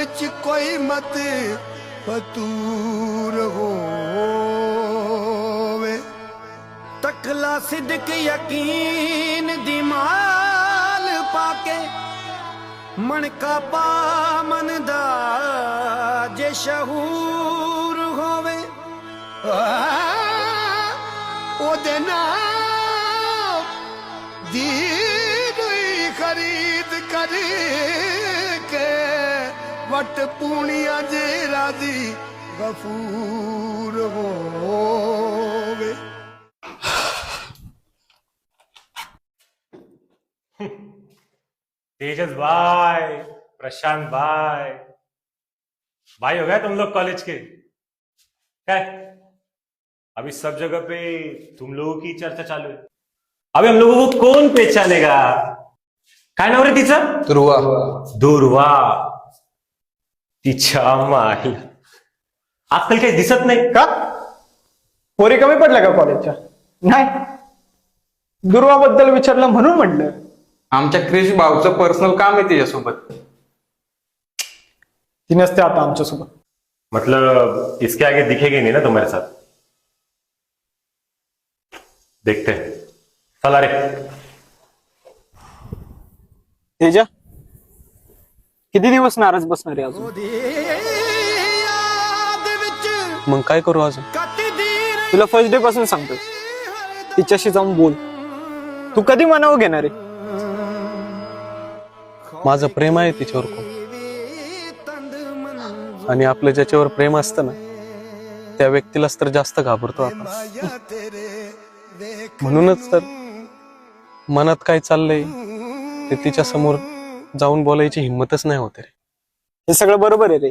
Which कोई मत फतूर होवे। तकला सिद्क यकीन दी माल पाके मणका पामन दा जे शहूर होवे। ओदे नाम दी खरीद करी के वट पूनिया जे राजी गफूर होवे। तेजस भाई, प्रशांत भाई, भाई हो गए तुम लोग कॉलेज के? क्या अभी सब जगह पे तुम लोगों की चर्चा चालू है। अभी हम लोगों को कौन पहचानेगा? काय नाव रे तिचं? ध्रुवा। दुर्वा। तिच्या माही आजकाल काही दिसत नाही का? पोरी कमी पडल्या का कॉलेजच्या? नाही, दुर्वाबद्दल विचारलं म्हणून म्हटलं. आमच्या क्रिश भाऊचं पर्सनल काम आहे तिच्यासोबत. ती नसते आता आमच्यासोबत. मतलब इसके आगे दिखेगी नहीं ना तुम्हारे साथ? देखते हैं. चला रे. तेजा, किती दिवस नाराज बसणार आहे अजून? मग काय करू अजून? तुला फर्स्ट डे पासून सांगतो, तिच्याशी जाऊन बोल. तू कधी मनावर घेणार आहे? माझं प्रेम आहे तिच्यावर खूप, आणि आपलं ज्याच्यावर प्रेम असतं ना त्या व्यक्तीलाच तर जास्त घाबरतो आपण. म्हणूनच तर मनात काय चाललंय ते तिच्या समोर जाऊन बोलायची हिंमतच नाही होत रे. हे सगळं बरोबर आहे रे,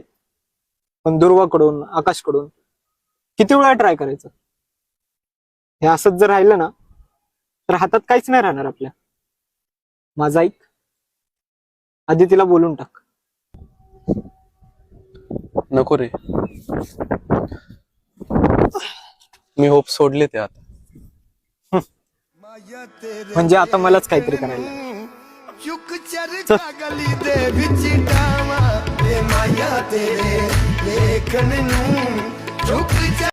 पण दुर्वाकडून आकाशकडून किती वेळा ट्राय करायचं? हे असंच जर राहिलं ना तर हातात काहीच नाही राहणार आपल्या. माझं ऐक, आधी तिला बोलून टाक. नको रे, मी होप सोडले ते आता. म्हणजे आता मलाच काहीतरी करायला लागेल. चुक चर्चा गली दे विच डावा ए माया तेरे देखण नू चुक